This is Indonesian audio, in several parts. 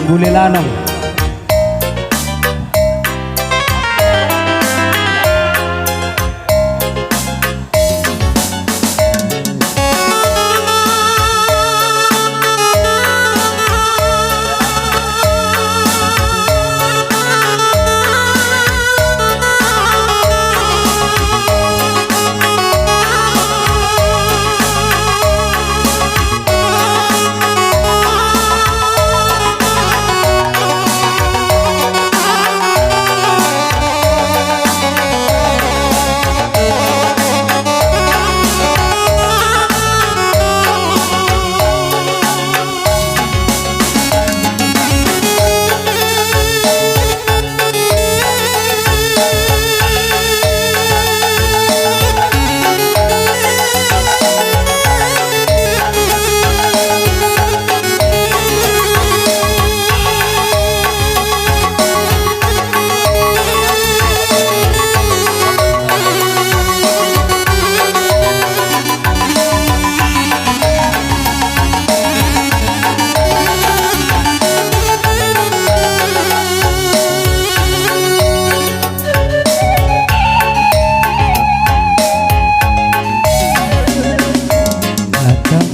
Gulilanong.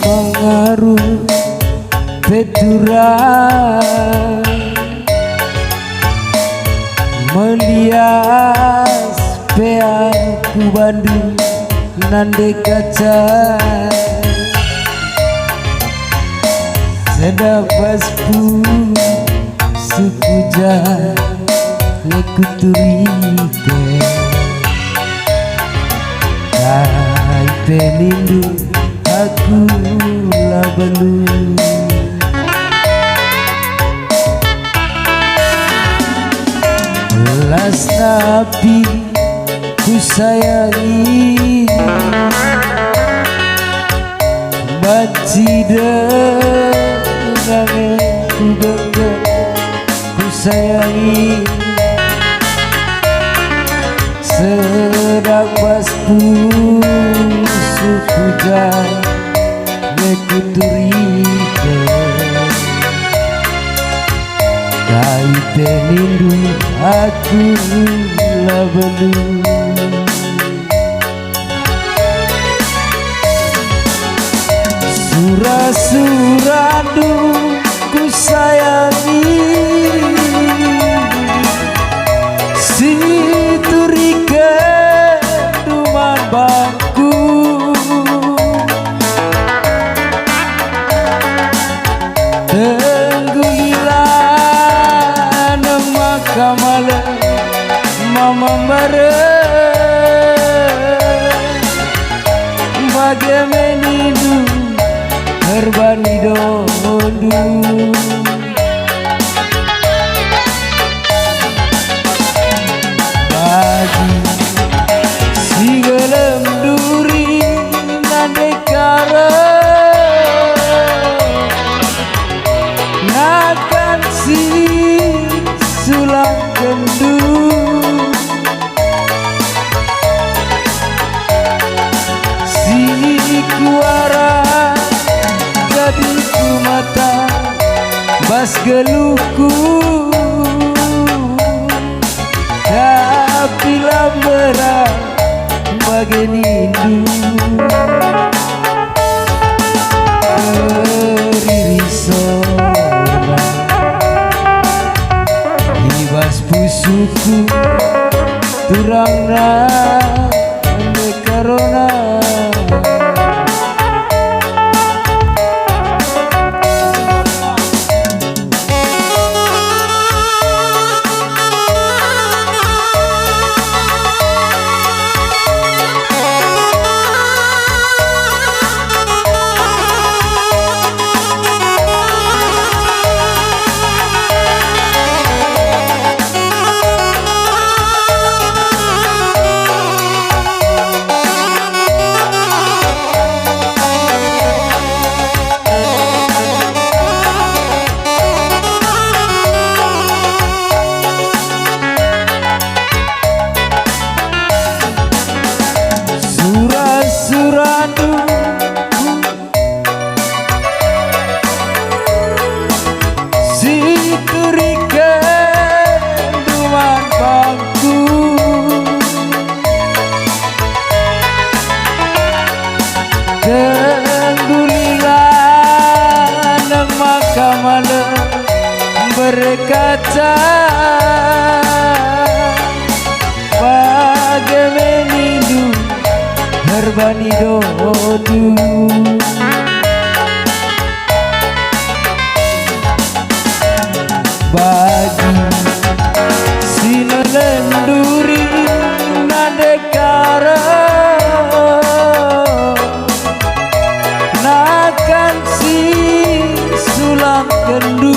Pengaruh peturan melias peaku Bandung nande kaca sedapas pun suku jah nekuturike kai pelindung aku lah belum belas nabi ku sayangi baci dengan ku genggam ku sayangi sedang basku suku jah nekuturike kai pelindung aku lah belum suradu ku sayangi siturike duman bangku tenggulilan makamala mama bareng bagaimana terbani dondu bagi si gelem duri nandekara nakan si sulang kendu si kuara jadi ku mata bas geluhku tapi lambera bagai nindu keririsola hibas pusuku turangna karona malam berkaca bagai menindu herbani dodu bagi sina lenduri nadekara nakan si sulam kendu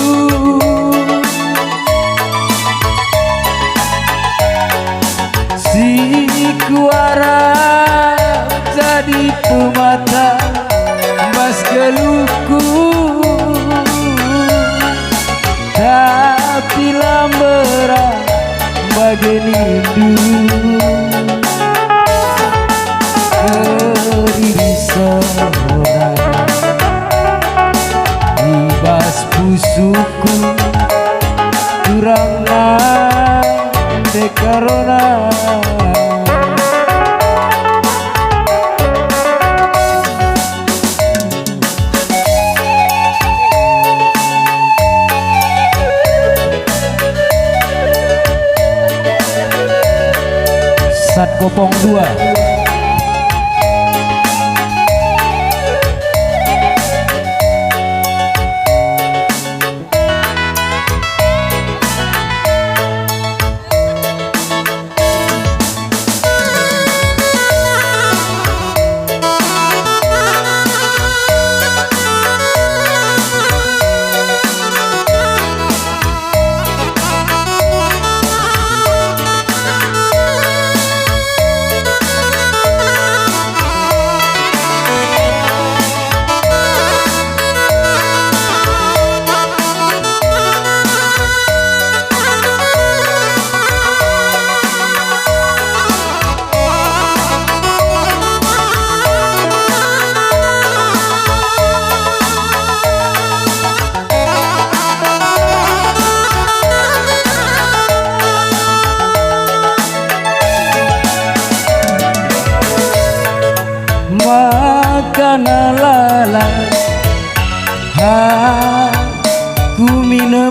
si kuara jadi pemata mas geluku tapi lambera bagai nindu keriri sona ibas pusuku kurang dekarona Sat Kopong 2. Makan lala aku minum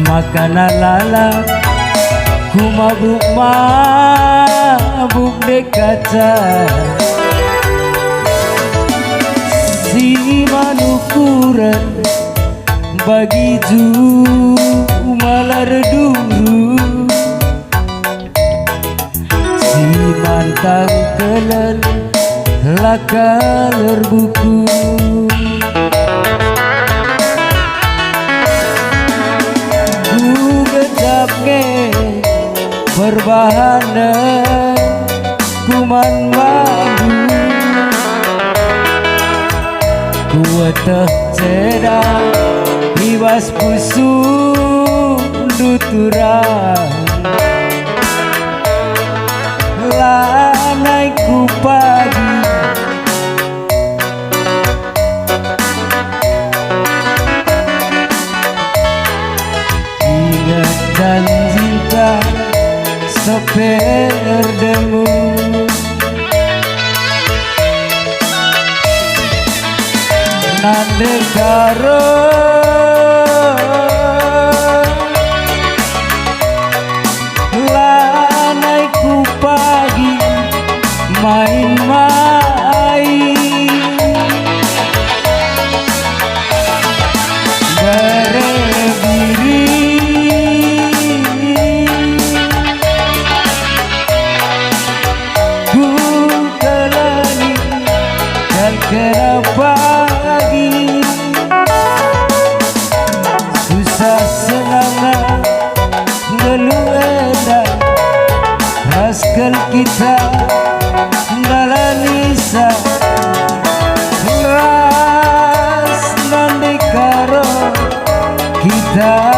makan lala ku mabuk dekaca si manukuran bagi ju malar dulu mantang kelal lakal buku ku gejapke perbahanan kuman madu ku weteh cedang ibas pusu duturang lanaiku pagi ingat janjinya seperdemu nande karo lanaiku pagi main-main berdiri ku telani dan kena pagi susah senang ngeluh enak raskan kita Nisa ras nande karo kita